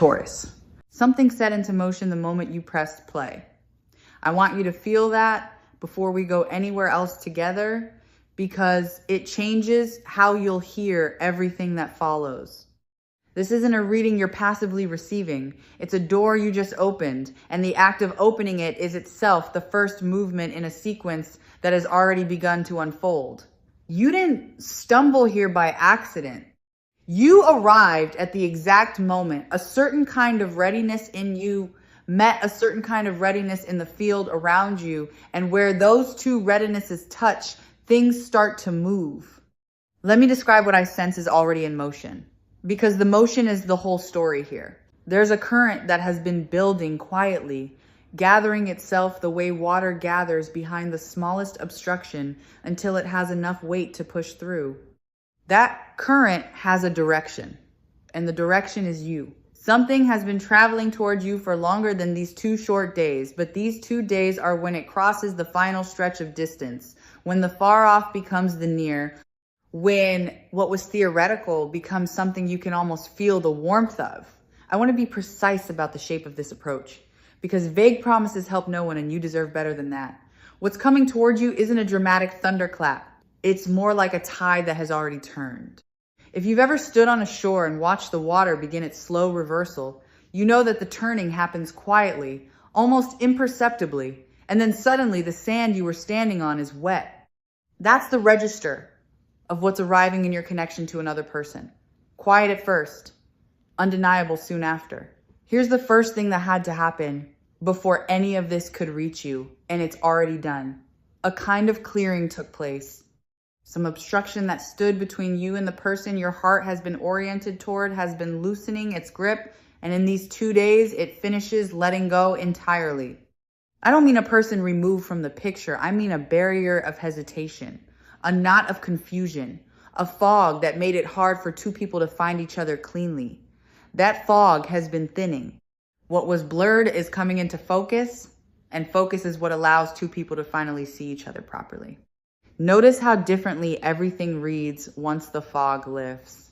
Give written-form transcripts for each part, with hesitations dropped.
Taurus. Something set into motion the moment you pressed play. I want you to feel that before we go anywhere else together, because it changes how you'll hear everything that follows. This isn't a reading you're passively receiving. It's a door you just opened, and the act of opening it is itself the first movement in a sequence that has already begun to unfold. You didn't stumble here by accident. You arrived at the exact moment. A certain kind of readiness in you met a certain kind of readiness in the field around you, and where those two readinesses touch, things start to move. Let me describe what I sense is already in motion, because the motion is the whole story here. There's a current that has been building quietly, gathering itself the way water gathers behind the smallest obstruction until it has enough weight to push through. That current has a direction, and the direction is you. Something has been traveling towards you for longer than these 2 short days, but these 2 days are when it crosses the final stretch of distance, when the far off becomes the near, when what was theoretical becomes something you can almost feel the warmth of. I want to be precise about the shape of this approach, because vague promises help no one, and you deserve better than that. What's coming towards you isn't a dramatic thunderclap. It's more like a tide that has already turned. If you've ever stood on a shore and watched the water begin its slow reversal, you know that the turning happens quietly, almost imperceptibly, and then suddenly the sand you were standing on is wet. That's the register of what's arriving in your connection to another person. Quiet at first, undeniable soon after. Here's the first thing that had to happen before any of this could reach you, and it's already done. A kind of clearing took place. Some obstruction that stood between you and the person your heart has been oriented toward has been loosening its grip, and in these 2 days, it finishes letting go entirely. I don't mean a person removed from the picture. I mean a barrier of hesitation, a knot of confusion, a fog that made it hard for 2 people to find each other cleanly. That fog has been thinning. What was blurred is coming into focus, and focus is what allows 2 people to finally see each other properly. Notice how differently everything reads once the fog lifts.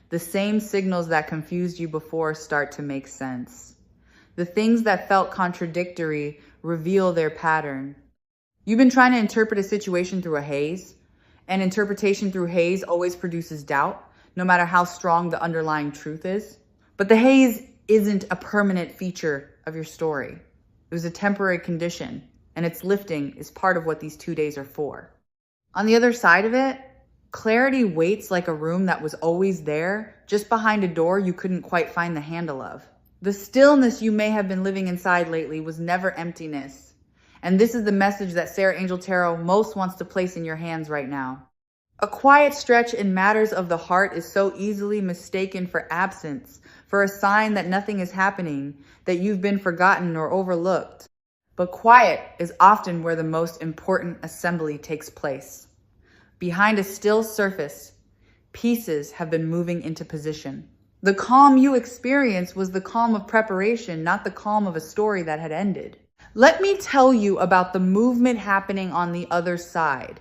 The same signals that confused you before start to make sense. The things that felt contradictory reveal their pattern. You've been trying to interpret a situation through a haze, and interpretation through haze always produces doubt, no matter how strong the underlying truth is. But the haze isn't a permanent feature of your story. It was a temporary condition, and its lifting is part of what these 2 days are for. On the other side of it, clarity waits like a room that was always there, just behind a door you couldn't quite find the handle of. The stillness you may have been living inside lately was never emptiness. And this is the message that Sarah Angel Tarot most wants to place in your hands right now. A quiet stretch in matters of the heart is so easily mistaken for absence, for a sign that nothing is happening, that you've been forgotten or overlooked. But quiet is often where the most important assembly takes place. Behind a still surface, pieces have been moving into position. The calm you experienced was the calm of preparation, not the calm of a story that had ended. Let me tell you about the movement happening on the other side,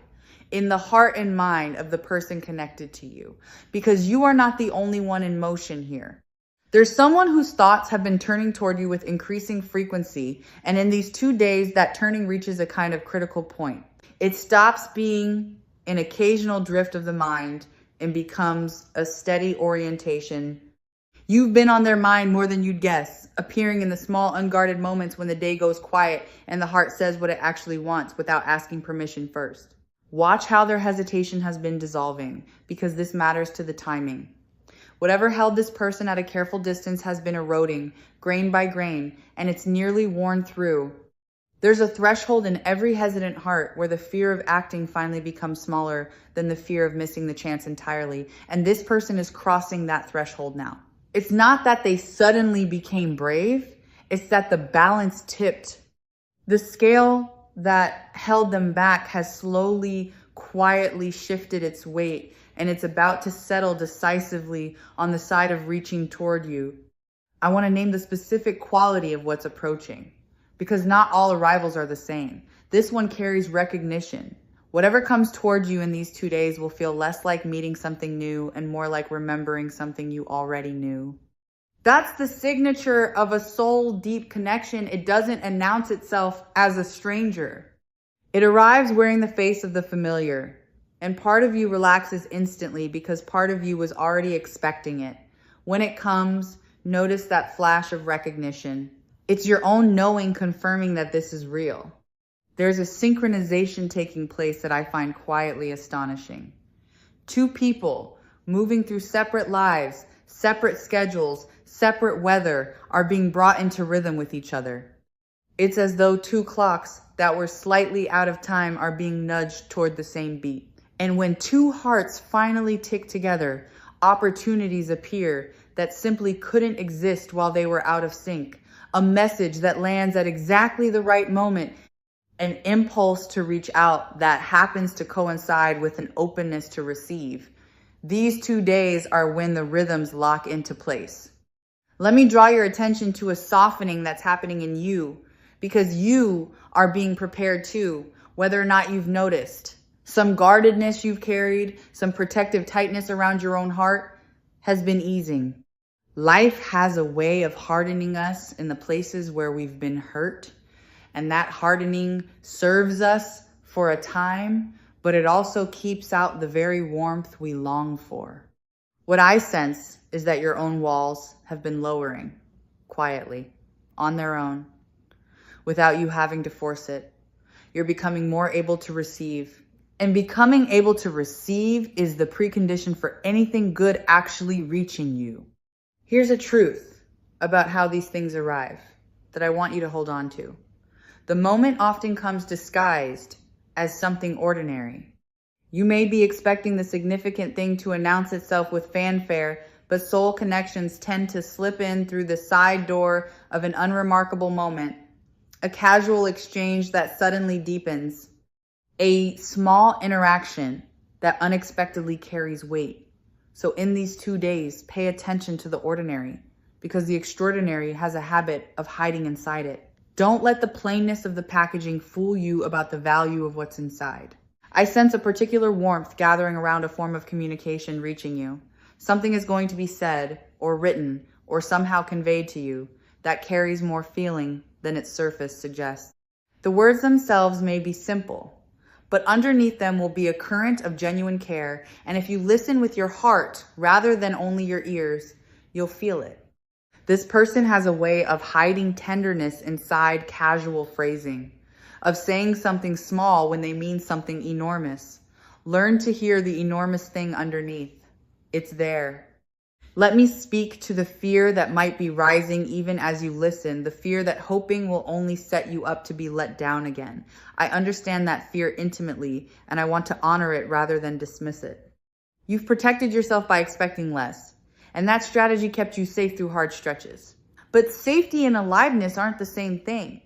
in the heart and mind of the person connected to you, because you are not the only one in motion here. There's someone whose thoughts have been turning toward you with increasing frequency, and in these 2 days, that turning reaches a kind of critical point. It stops being an occasional drift of the mind and becomes a steady orientation. You've been on their mind more than you'd guess, appearing in the small, unguarded moments when the day goes quiet and the heart says what it actually wants without asking permission first. Watch how their hesitation has been dissolving, because this matters to the timing. Whatever held this person at a careful distance has been eroding, grain by grain, and it's nearly worn through. There's a threshold in every hesitant heart where the fear of acting finally becomes smaller than the fear of missing the chance entirely, and this person is crossing that threshold now. It's not that they suddenly became brave, it's that the balance tipped. The scale that held them back has slowly, quietly shifted its weight, and it's about to settle decisively on the side of reaching toward you. I want to name the specific quality of what's approaching, because not all arrivals are the same. This one carries recognition. Whatever comes toward you in these 2 days will feel less like meeting something new and more like remembering something you already knew. That's the signature of a soul deep connection. It doesn't announce itself as a stranger. It arrives wearing the face of the familiar. And part of you relaxes instantly because part of you was already expecting it. When it comes, notice that flash of recognition. It's your own knowing confirming that this is real. There's a synchronization taking place that I find quietly astonishing. Two people moving through separate lives, separate schedules, separate weather are being brought into rhythm with each other. It's as though two clocks that were slightly out of time are being nudged toward the same beat. And when two hearts finally tick together, opportunities appear that simply couldn't exist while they were out of sync. A message that lands at exactly the right moment. An impulse to reach out that happens to coincide with an openness to receive. These 2 days are when the rhythms lock into place. Let me draw your attention to a softening that's happening in you, because you are being prepared too, whether or not you've noticed. Some guardedness you've carried, some protective tightness around your own heart has been easing. Life has a way of hardening us in the places where we've been hurt, and that hardening serves us for a time, but it also keeps out the very warmth we long for. What I sense is that your own walls have been lowering quietly, on their own, without you having to force it. You're becoming more able to receive. And becoming able to receive is the precondition for anything good actually reaching you. Here's a truth about how these things arrive that I want you to hold on to. The moment often comes disguised as something ordinary. You may be expecting the significant thing to announce itself with fanfare, but soul connections tend to slip in through the side door of an unremarkable moment, a casual exchange that suddenly deepens. A small interaction that unexpectedly carries weight. So in these 2 days, pay attention to the ordinary, because the extraordinary has a habit of hiding inside it. Don't let the plainness of the packaging fool you about the value of what's inside. I sense a particular warmth gathering around a form of communication reaching you. Something is going to be said or written or somehow conveyed to you that carries more feeling than its surface suggests. The words themselves may be simple, but underneath them will be a current of genuine care, and if you listen with your heart rather than only your ears, you'll feel it. This person has a way of hiding tenderness inside casual phrasing, of saying something small when they mean something enormous. Learn to hear the enormous thing underneath. It's there. Let me speak to the fear that might be rising even as you listen, the fear that hoping will only set you up to be let down again. I understand that fear intimately, and I want to honor it rather than dismiss it. You've protected yourself by expecting less, and that strategy kept you safe through hard stretches. But safety and aliveness aren't the same thing,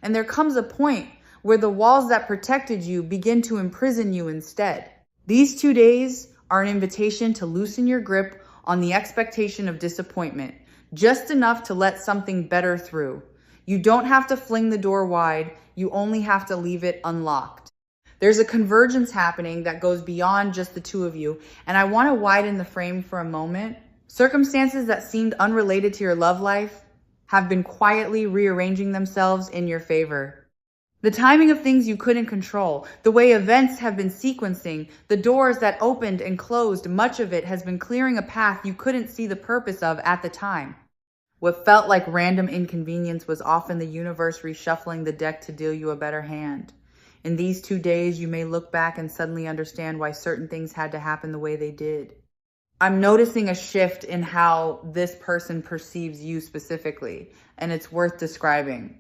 and there comes a point where the walls that protected you begin to imprison you instead. These 2 days are an invitation to loosen your grip on the expectation of disappointment, just enough to let something better through. You don't have to fling the door wide, you only have to leave it unlocked. There's a convergence happening that goes beyond just the two of you, and I want to widen the frame for a moment. Circumstances that seemed unrelated to your love life have been quietly rearranging themselves in your favor. The timing of things you couldn't control, the way events have been sequencing, the doors that opened and closed, much of it has been clearing a path you couldn't see the purpose of at the time. What felt like random inconvenience was often the universe reshuffling the deck to deal you a better hand. In these 2 days, you may look back and suddenly understand why certain things had to happen the way they did. I'm noticing a shift in how this person perceives you specifically, and it's worth describing.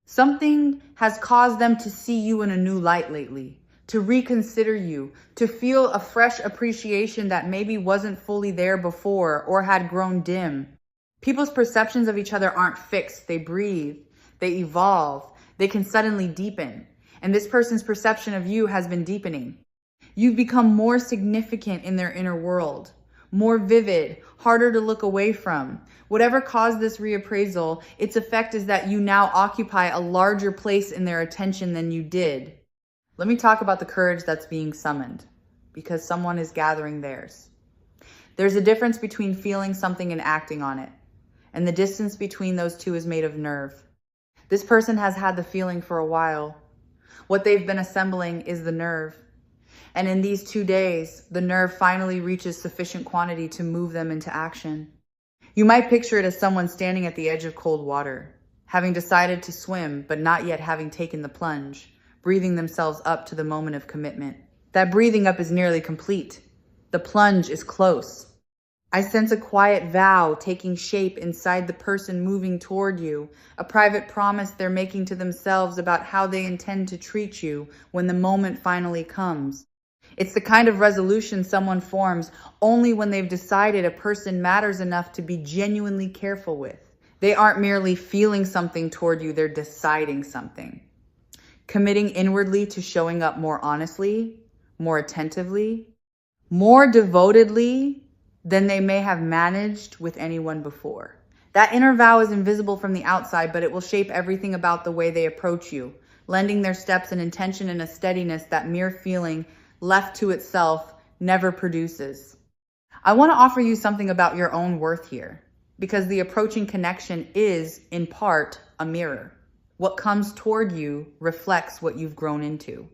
Something has caused them to see you in a new light lately, to reconsider you, to feel a fresh appreciation that maybe wasn't fully there before or had grown dim. People's perceptions of each other aren't fixed. They breathe, they evolve, they can suddenly deepen. And this person's perception of you has been deepening. You've become more significant in their inner world, more vivid, harder to look away from. Whatever caused this reappraisal, its effect is that you now occupy a larger place in their attention than you did. Let me talk about the courage that's being summoned, because someone is gathering theirs. There's a difference between feeling something and acting on it. and the distance between those two is made of nerve. This person has had the feeling for a while. What they've been assembling is the nerve. And in these 2 days, the nerve finally reaches sufficient quantity to move them into action. You might picture it as someone standing at the edge of cold water, having decided to swim, but not yet having taken the plunge, breathing themselves up to the moment of commitment. That breathing up is nearly complete. The plunge is close. I sense a quiet vow taking shape inside the person moving toward you, a private promise they're making to themselves about how they intend to treat you when the moment finally comes. It's the kind of resolution someone forms only when they've decided a person matters enough to be genuinely careful with. They aren't merely feeling something toward you, they're deciding something. Committing inwardly to showing up more honestly, more attentively, more devotedly than they may have managed with anyone before. That inner vow is invisible from the outside, but it will shape everything about the way they approach you, lending their steps an intention and a steadiness that mere feeling left to itself never produces. I want to offer you something about your own worth here, because the approaching connection is, in part, a mirror. What comes toward you reflects what you've grown into.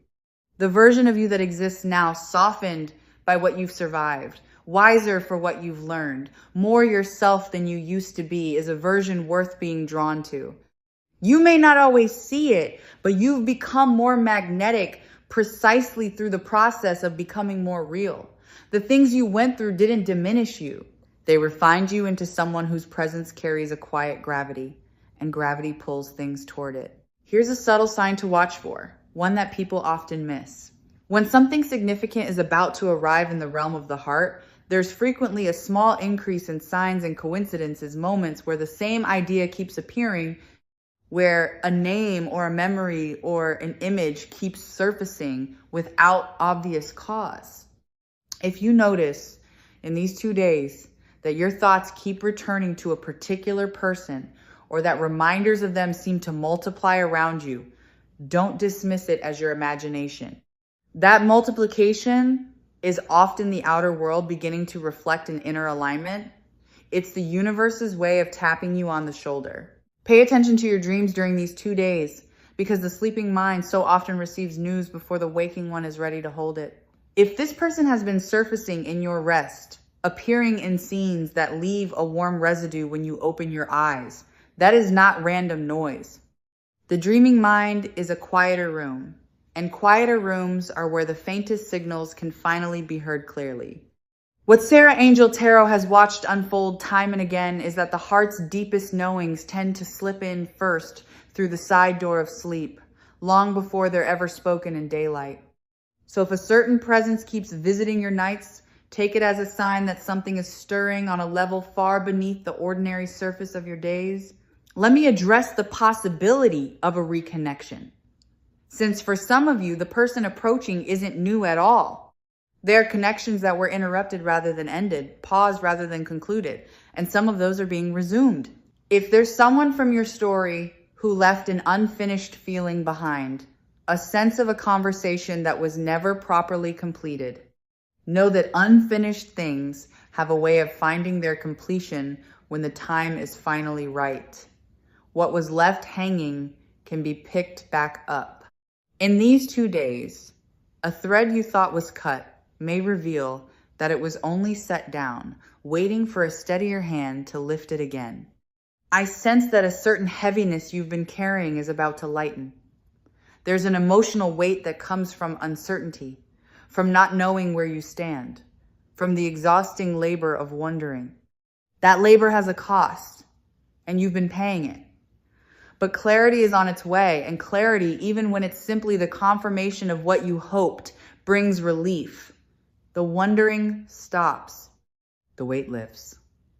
The version of you that exists now, softened by what you've survived, wiser for what you've learned, more yourself than you used to be, is a version worth being drawn to. You may not always see it, but you've become more magnetic precisely through the process of becoming more real. The things you went through didn't diminish you. They refined you into someone whose presence carries a quiet gravity, and gravity pulls things toward it. Here's a subtle sign to watch for, one that people often miss. When something significant is about to arrive in the realm of the heart, there's frequently a small increase in signs and coincidences, moments where the same idea keeps appearing, where a name or a memory or an image keeps surfacing without obvious cause. If you notice in these 2 days that your thoughts keep returning to a particular person, or that reminders of them seem to multiply around you, don't dismiss it as your imagination. That multiplication is often the outer world beginning to reflect an inner alignment. It's the universe's way of tapping you on the shoulder. Pay attention to your dreams during these 2 days, because the sleeping mind so often receives news before the waking one is ready to hold it. If this person has been surfacing in your rest, appearing in scenes that leave a warm residue when you open your eyes, that is not random noise. The dreaming mind is a quieter room, and quieter rooms are where the faintest signals can finally be heard clearly. What Sarah Angel Tarot has watched unfold time and again is that the heart's deepest knowings tend to slip in first through the side door of sleep, long before they're ever spoken in daylight. So if a certain presence keeps visiting your nights, take it as a sign that something is stirring on a level far beneath the ordinary surface of your days. Let me address the possibility of a reconnection. Since for some of you, the person approaching isn't new at all. There are connections that were interrupted rather than ended, paused rather than concluded, and some of those are being resumed. If there's someone from your story who left an unfinished feeling behind, a sense of a conversation that was never properly completed, know that unfinished things have a way of finding their completion when the time is finally right. What was left hanging can be picked back up. In these 2 days, a thread you thought was cut may reveal that it was only set down, waiting for a steadier hand to lift it again. I sense that a certain heaviness you've been carrying is about to lighten. There's an emotional weight that comes from uncertainty, from not knowing where you stand, from the exhausting labor of wondering. That labor has a cost, and you've been paying it. But clarity is on its way, and clarity, even when it's simply the confirmation of what you hoped, brings relief. The wondering stops. The weight lifts.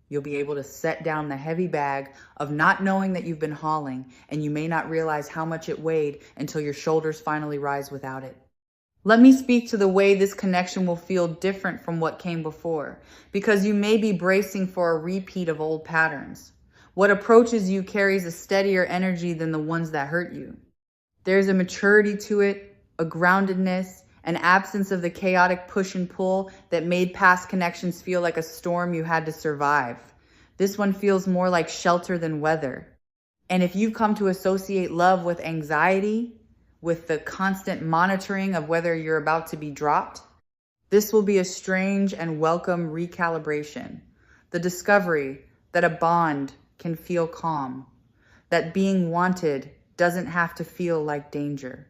You'll be able to set down the heavy bag of not knowing that you've been hauling, and you may not realize how much it weighed until your shoulders finally rise without it. Let me speak to the way this connection will feel different from what came before, because you may be bracing for a repeat of old patterns. What approaches you carries a steadier energy than the ones that hurt you. There's a maturity to it, a groundedness, an absence of the chaotic push and pull that made past connections feel like a storm you had to survive. This one feels more like shelter than weather. And if you've come to associate love with anxiety, with the constant monitoring of whether you're about to be dropped, this will be a strange and welcome recalibration. The discovery that a bond can feel calm, that being wanted doesn't have to feel like danger.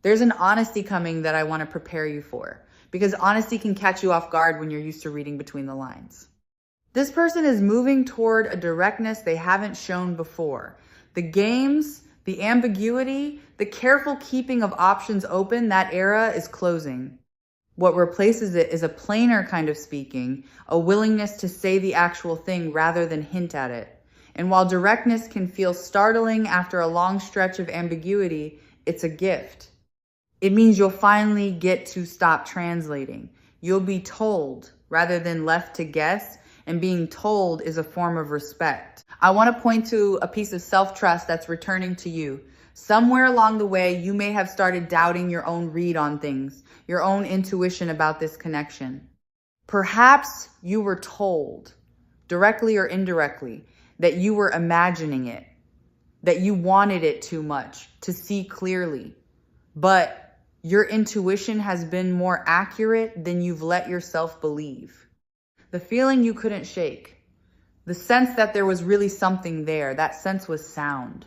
There's an honesty coming that I want to prepare you for, because honesty can catch you off guard when you're used to reading between the lines. This person is moving toward a directness they haven't shown before. The games, the ambiguity, the careful keeping of options open, that era is closing. What replaces it is a plainer kind of speaking, a willingness to say the actual thing rather than hint at it. And while directness can feel startling after a long stretch of ambiguity, it's a gift. It means you'll finally get to stop translating. You'll be told rather than left to guess, and being told is a form of respect. I want to point to a piece of self-trust that's returning to you. Somewhere along the way, you may have started doubting your own read on things, your own intuition about this connection. Perhaps you were told, directly or indirectly, that you were imagining it, that you wanted it too much to see clearly, but your intuition has been more accurate than you've let yourself believe. The feeling you couldn't shake, the sense that there was really something there, that sense was sound.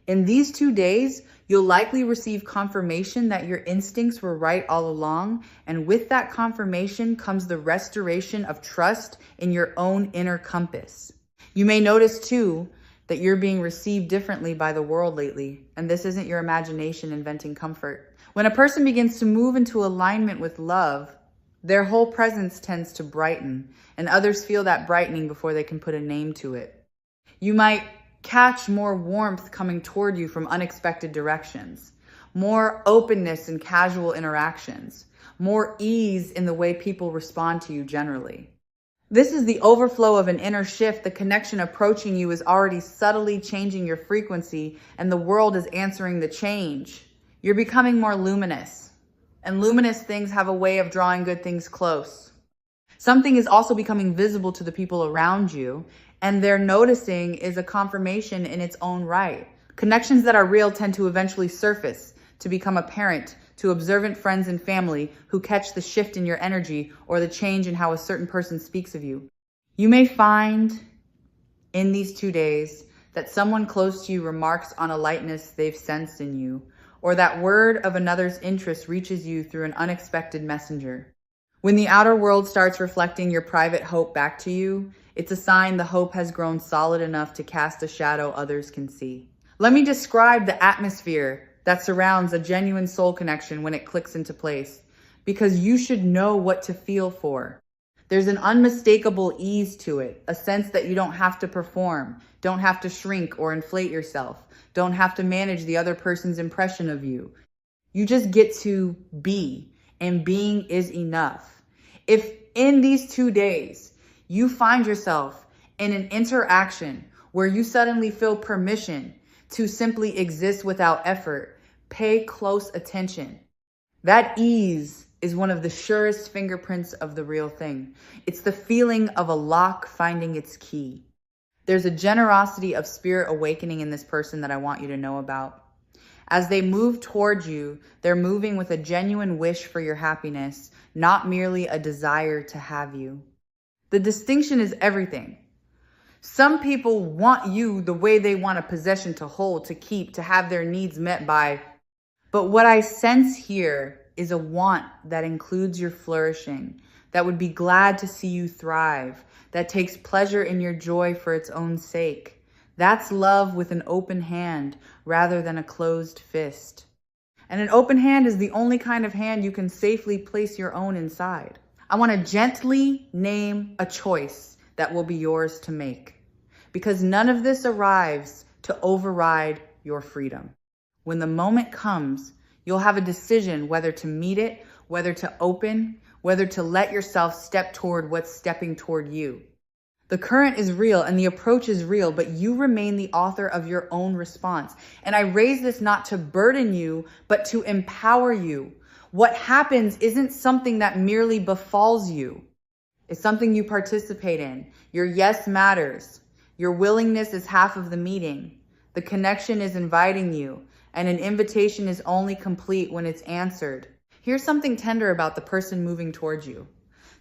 In these 2 days, you'll likely receive confirmation that your instincts were right all along, and with that confirmation comes the restoration of trust in your own inner compass. You may notice too that you're being received differently by the world lately, and this isn't your imagination inventing comfort. When a person begins to move into alignment with love, their whole presence tends to brighten, and others feel that brightening before they can put a name to it. You might catch more warmth coming toward you from unexpected directions, more openness in casual interactions, more ease in the way people respond to you generally. This is the overflow of an inner shift. The connection approaching you is already subtly changing your frequency, and the world is answering the change. You're becoming more luminous, and luminous things have a way of drawing good things close. Something is also becoming visible to the people around you, and their noticing is a confirmation in its own right. Connections that are real tend to eventually surface, to become apparent to observant friends and family who catch the shift in your energy or the change in how a certain person speaks of you. You may find in these 2 days that someone close to you remarks on a lightness they've sensed in you, or that word of another's interest reaches you through an unexpected messenger. When the outer world starts reflecting your private hope back to you, it's a sign the hope has grown solid enough to cast a shadow others can see. Let me describe the atmosphere that surrounds a genuine soul connection when it clicks into place, because you should know what to feel for. There's an unmistakable ease to it, a sense that you don't have to perform, don't have to shrink or inflate yourself, don't have to manage the other person's impression of you. You just get to be, and being is enough. If in these 2 days, you find yourself in an interaction where you suddenly feel permission to simply exist without effort, pay close attention. That ease is one of the surest fingerprints of the real thing. It's the feeling of a lock finding its key. There's a generosity of spirit awakening in this person that I want you to know about. As they move towards you, they're moving with a genuine wish for your happiness, not merely a desire to have you. The distinction is everything. Some people want you the way they want a possession to hold, to keep, to have their needs met by. But what I sense here is a want that includes your flourishing, that would be glad to see you thrive, that takes pleasure in your joy for its own sake. That's love with an open hand rather than a closed fist. And an open hand is the only kind of hand you can safely place your own inside. I want to gently name a choice that will be yours to make, because none of this arrives to override your freedom. When the moment comes, you'll have a decision whether to meet it, whether to open, whether to let yourself step toward what's stepping toward you. The current is real and the approach is real, but you remain the author of your own response. And I raise this not to burden you, but to empower you. What happens isn't something that merely befalls you. It's something you participate in. Your yes matters. Your willingness is half of the meeting. The connection is inviting you, and an invitation is only complete when it's answered. Here's something tender about the person moving towards you.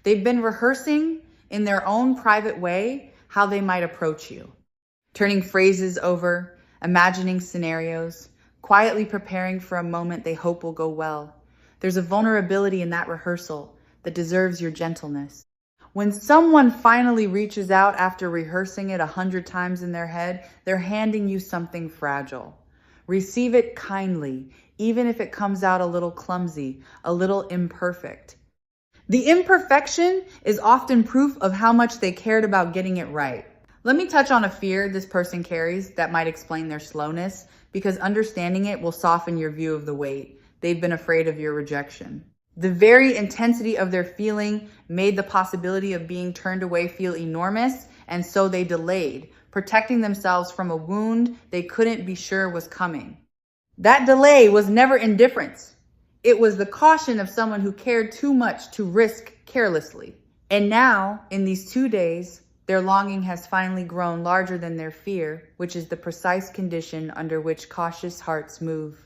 They've been rehearsing in their own private way how they might approach you. Turning phrases over, imagining scenarios, quietly preparing for a moment they hope will go well. There's a vulnerability in that rehearsal that deserves your gentleness. When someone finally reaches out after rehearsing it 100 times in their head, they're handing you something fragile. Receive it kindly, even if it comes out a little clumsy, a little imperfect. The imperfection is often proof of how much they cared about getting it right. Let me touch on a fear this person carries that might explain their slowness, because understanding it will soften your view of the weight. They've been afraid of your rejection. The very intensity of their feeling made the possibility of being turned away feel enormous, and so they delayed, protecting themselves from a wound they couldn't be sure was coming. That delay was never indifference. It was the caution of someone who cared too much to risk carelessly. And now, in these 2 days, their longing has finally grown larger than their fear, which is the precise condition under which cautious hearts move.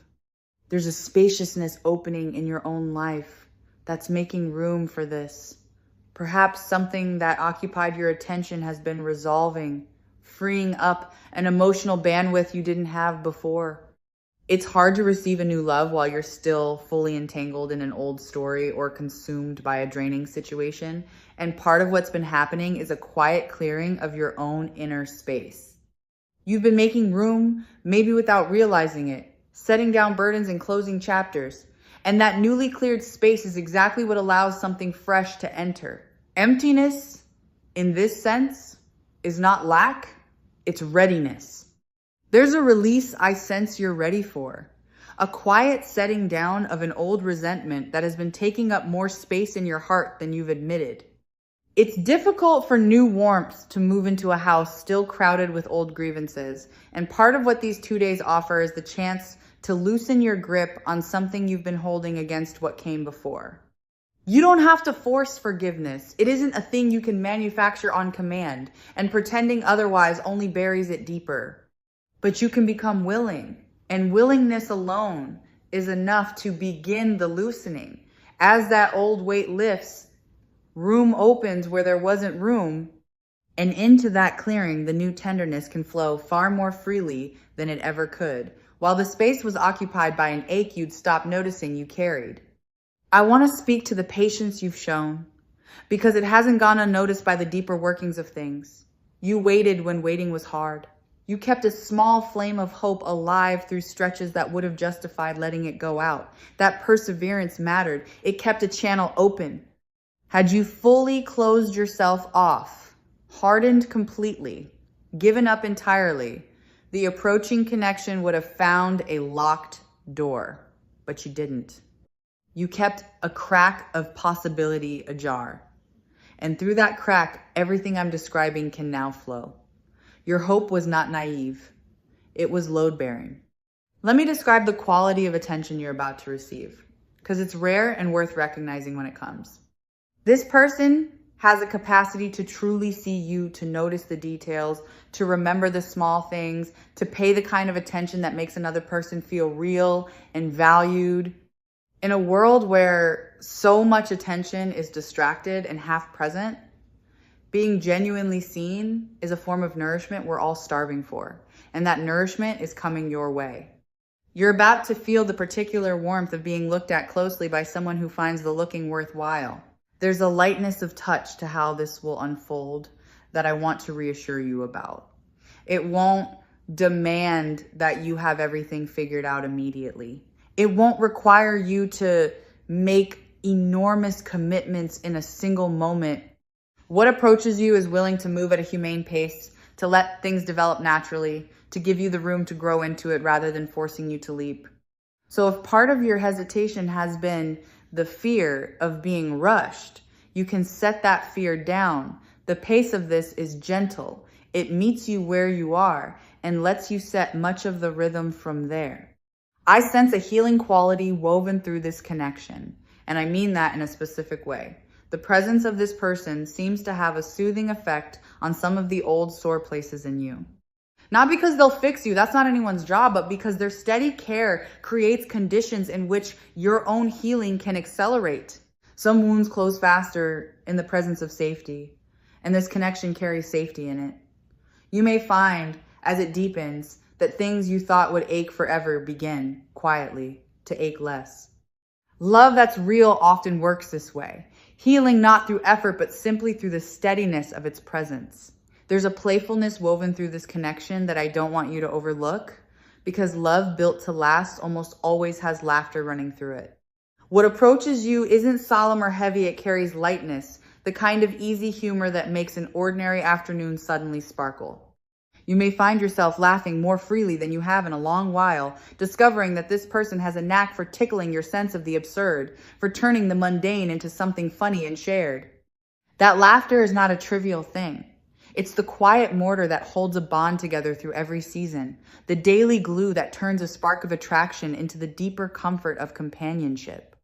There's a spaciousness opening in your own life that's making room for this. Perhaps something that occupied your attention has been resolving, freeing up an emotional bandwidth you didn't have before. It's hard to receive a new love while you're still fully entangled in an old story or consumed by a draining situation. And part of what's been happening is a quiet clearing of your own inner space. You've been making room, maybe without realizing it, setting down burdens and closing chapters. And that newly cleared space is exactly what allows something fresh to enter. Emptiness, in this sense, is not lack, it's readiness. There's a release I sense you're ready for. A quiet setting down of an old resentment that has been taking up more space in your heart than you've admitted. It's difficult for new warmth to move into a house still crowded with old grievances. And part of what these 2 days offer is the chance to loosen your grip on something you've been holding against what came before. You don't have to force forgiveness. It isn't a thing you can manufacture on command, and pretending otherwise only buries it deeper. But you can become willing, and willingness alone is enough to begin the loosening. As that old weight lifts, room opens where there wasn't room, and into that clearing, the new tenderness can flow far more freely than it ever could, while the space was occupied by an ache you'd stopped noticing you carried. I want to speak to the patience you've shown, because it hasn't gone unnoticed by the deeper workings of things. You waited when waiting was hard. You kept a small flame of hope alive through stretches that would have justified letting it go out. That perseverance mattered. It kept a channel open. Had you fully closed yourself off, hardened completely, given up entirely, the approaching connection would have found a locked door, but you didn't. You kept a crack of possibility ajar. And through that crack, everything I'm describing can now flow. Your hope was not naive. It was load-bearing. Let me describe the quality of attention you're about to receive, because it's rare and worth recognizing when it comes. This person has a capacity to truly see you, to notice the details, to remember the small things, to pay the kind of attention that makes another person feel real and valued. In a world where so much attention is distracted and half present, being genuinely seen is a form of nourishment we're all starving for, and that nourishment is coming your way. You're about to feel the particular warmth of being looked at closely by someone who finds the looking worthwhile. There's a lightness of touch to how this will unfold that I want to reassure you about. It won't demand that you have everything figured out immediately. It won't require you to make enormous commitments in a single moment. What approaches you is willing to move at a humane pace, to let things develop naturally, to give you the room to grow into it rather than forcing you to leap. So if part of your hesitation has been the fear of being rushed, you can set that fear down. The pace of this is gentle. It meets you where you are and lets you set much of the rhythm from there. I sense a healing quality woven through this connection, and I mean that in a specific way. The presence of this person seems to have a soothing effect on some of the old sore places in you. Not because they'll fix you, that's not anyone's job, but because their steady care creates conditions in which your own healing can accelerate. Some wounds close faster in the presence of safety, and this connection carries safety in it. You may find, as it deepens, that things you thought would ache forever begin, quietly, to ache less. Love that's real often works this way, healing not through effort, but simply through the steadiness of its presence. There's a playfulness woven through this connection that I don't want you to overlook, because love built to last almost always has laughter running through it. What approaches you isn't solemn or heavy, it carries lightness, the kind of easy humor that makes an ordinary afternoon suddenly sparkle. You may find yourself laughing more freely than you have in a long while, discovering that this person has a knack for tickling your sense of the absurd, for turning the mundane into something funny and shared. That laughter is not a trivial thing. It's the quiet mortar that holds a bond together through every season, the daily glue that turns a spark of attraction into the deeper comfort of companionship.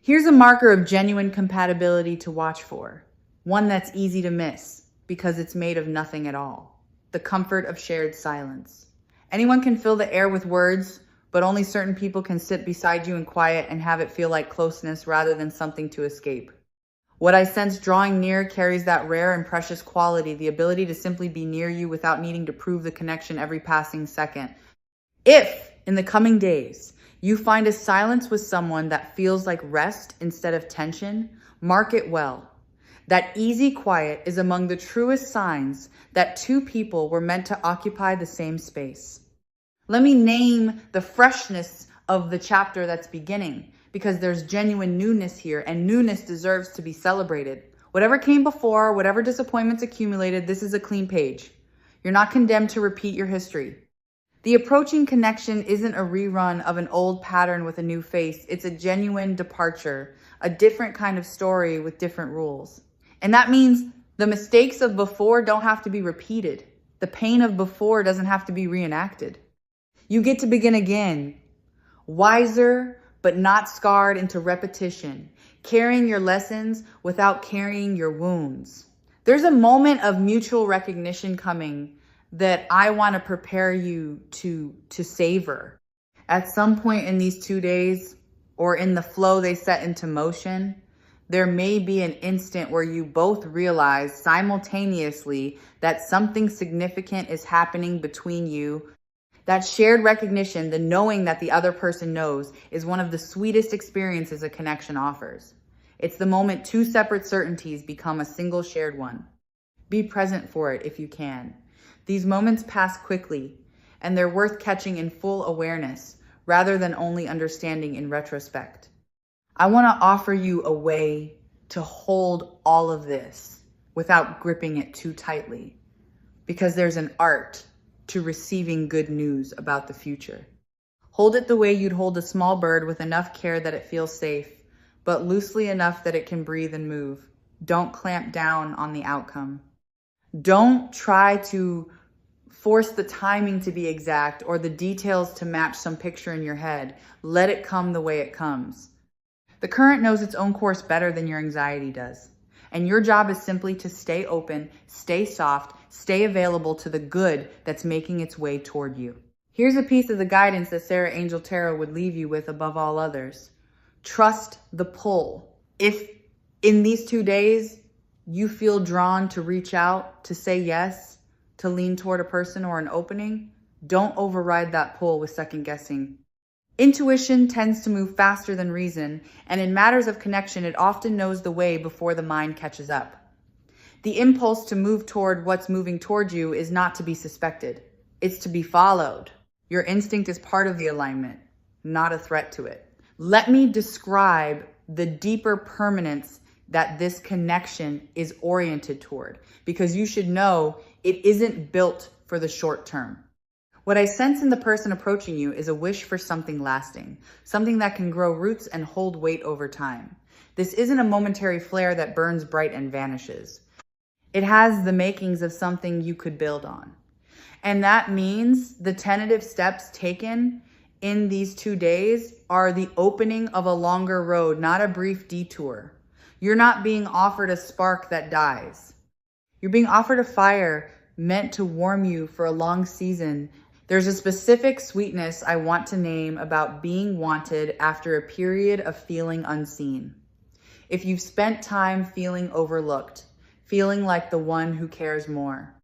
Here's a marker of genuine compatibility to watch for, one that's easy to miss because it's made of nothing at all: the comfort of shared silence. Anyone can fill the air with words, but only certain people can sit beside you in quiet and have it feel like closeness rather than something to escape. What I sense drawing near carries that rare and precious quality, the ability to simply be near you without needing to prove the connection every passing second. If, in the coming days, you find a silence with someone that feels like rest instead of tension, mark it well. That easy quiet is among the truest signs that two people were meant to occupy the same space. Let me name the freshness of the chapter that's beginning, because there's genuine newness here, and newness deserves to be celebrated. Whatever came before, whatever disappointments accumulated, this is a clean page. You're not condemned to repeat your history. The approaching connection isn't a rerun of an old pattern with a new face. It's a genuine departure, a different kind of story with different rules. And that means the mistakes of before don't have to be repeated. The pain of before doesn't have to be reenacted. You get to begin again, wiser, but not scarred into repetition, carrying your lessons without carrying your wounds. There's a moment of mutual recognition coming that I want to prepare you to savor. At some point in these 2 days, or in the flow they set into motion, there may be an instant where you both realize simultaneously that something significant is happening between you. That shared recognition, the knowing that the other person knows, is one of the sweetest experiences a connection offers. It's the moment two separate certainties become a single shared one. Be present for it if you can. These moments pass quickly, and they're worth catching in full awareness rather than only understanding in retrospect. I want to offer you a way to hold all of this without gripping it too tightly, because there's an art to receiving good news about the future. Hold it the way you'd hold a small bird, with enough care that it feels safe, but loosely enough that it can breathe and move. Don't clamp down on the outcome. Don't try to force the timing to be exact or the details to match some picture in your head. Let it come the way it comes. The current knows its own course better than your anxiety does. And your job is simply to stay open, stay soft, stay available to the good that's making its way toward you. Here's a piece of the guidance that Sarah Angel Tarot would leave you with above all others. Trust the pull. If in these 2 days you feel drawn to reach out, to say yes, to lean toward a person or an opening, don't override that pull with second guessing. Intuition tends to move faster than reason, and in matters of connection, it often knows the way before the mind catches up. The impulse to move toward what's moving toward you is not to be suspected. It's to be followed. Your instinct is part of the alignment, not a threat to it. Let me describe the deeper permanence that this connection is oriented toward, because you should know it isn't built for the short term. What I sense in the person approaching you is a wish for something lasting, something that can grow roots and hold weight over time. This isn't a momentary flare that burns bright and vanishes. It has the makings of something you could build on. And that means the tentative steps taken in these 2 days are the opening of a longer road, not a brief detour. You're not being offered a spark that dies. You're being offered a fire meant to warm you for a long season. There's a specific sweetness I want to name about being wanted after a period of feeling unseen. If you've spent time feeling overlooked, feeling like the one who cares more,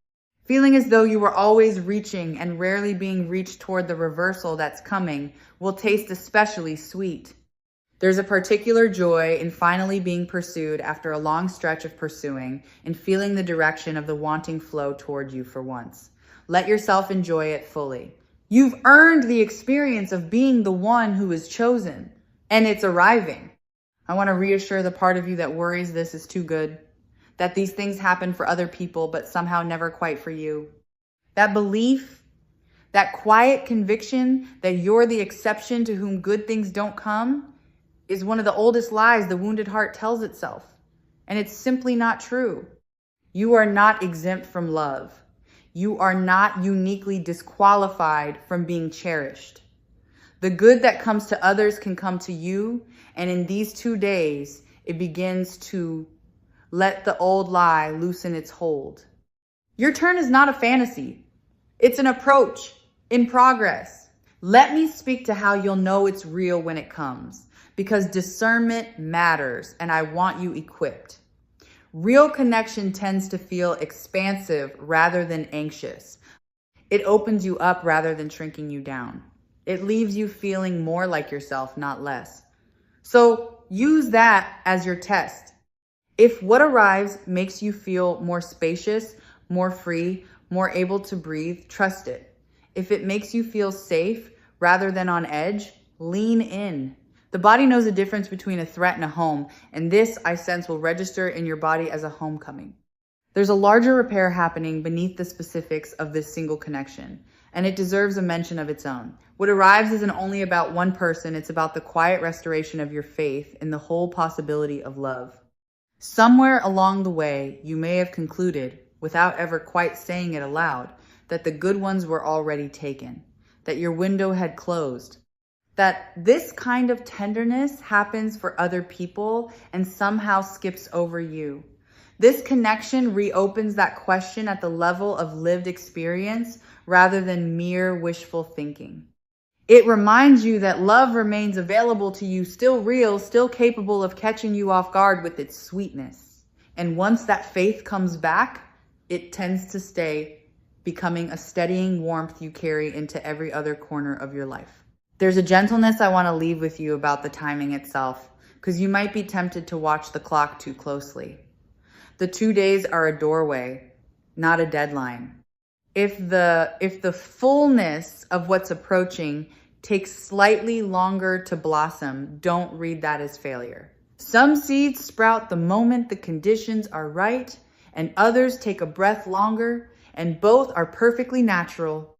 feeling as though you were always reaching and rarely being reached toward the reversal that's coming, will taste especially sweet. There's a particular joy in finally being pursued after a long stretch of pursuing and feeling the direction of the wanting flow toward you for once. Let yourself enjoy it fully. You've earned the experience of being the one who is chosen, and it's arriving. I want to reassure the part of you that worries this is too good, that these things happen for other people, but somehow never quite for you. That belief, that quiet conviction that you're the exception to whom good things don't come, is one of the oldest lies the wounded heart tells itself. And it's simply not true. You are not exempt from love. You are not uniquely disqualified from being cherished. The good that comes to others can come to you, and in these 2 days, it begins to let the old lie loosen its hold. Your turn is not a fantasy. It's an approach in progress. Let me speak to how you'll know it's real when it comes, because discernment matters, and I want you equipped. Real connection tends to feel expansive rather than anxious. It opens you up rather than shrinking you down. It leaves you feeling more like yourself, not less. So use that as your test. If what arrives makes you feel more spacious, more free, more able to breathe, trust it. If it makes you feel safe rather than on edge, lean in. The body knows the difference between a threat and a home, and this, I sense, will register in your body as a homecoming. There's a larger repair happening beneath the specifics of this single connection, and it deserves a mention of its own. What arrives isn't only about one person, it's about the quiet restoration of your faith in the whole possibility of love. Somewhere along the way, you may have concluded, without ever quite saying it aloud, that the good ones were already taken, that your window had closed, that this kind of tenderness happens for other people and somehow skips over you. This connection reopens that question at the level of lived experience rather than mere wishful thinking. It reminds you that love remains available to you, still real, still capable of catching you off guard with its sweetness. And once that faith comes back, it tends to stay, becoming a steadying warmth you carry into every other corner of your life. There's a gentleness I want to leave with you about the timing itself, because you might be tempted to watch the clock too closely. The 2 days are a doorway, not a deadline. If the fullness of what's approaching takes slightly longer to blossom, don't read that as failure. Some seeds sprout the moment the conditions are right, and others take a breath longer, and both are perfectly natural.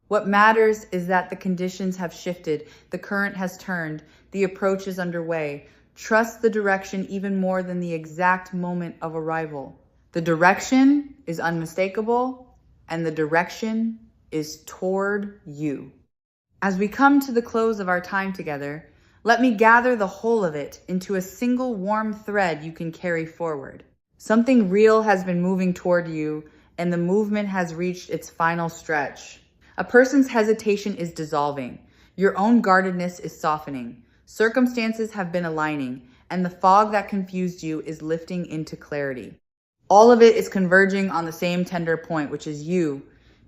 What matters is that the conditions have shifted, the current has turned, the approach is underway. Trust the direction even more than the exact moment of arrival. The direction is unmistakable, and the direction is toward you. As we come to the close of our time together, let me gather the whole of it into a single warm thread you can carry forward. Something real has been moving toward you, and the movement has reached its final stretch. A person's hesitation is dissolving. Your own guardedness is softening. Circumstances have been aligning, and the fog that confused you is lifting into clarity. All of it is converging on the same tender point, which is you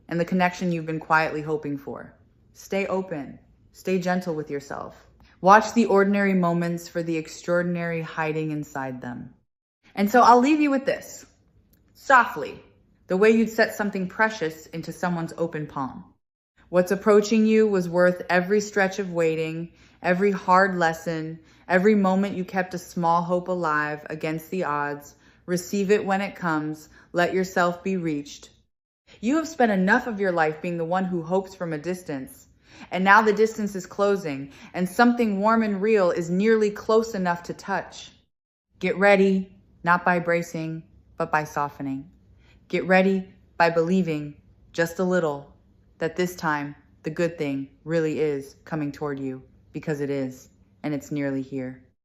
and the connection you've been quietly hoping for. Stay open. Stay gentle with yourself. Watch the ordinary moments for the extraordinary hiding inside them. And so I'll leave you with this. Softly, the way you'd set something precious into someone's open palm. What's approaching you was worth every stretch of waiting, every hard lesson, every moment you kept a small hope alive against the odds. Receive it when it comes. Let yourself be reached. You have spent enough of your life being the one who hopes from a distance. And now the distance is closing, and something warm and real is nearly close enough to touch. Get ready, not by bracing, but by softening. Get ready by believing, just a little, that this time the good thing really is coming toward you, because it is, and it's nearly here.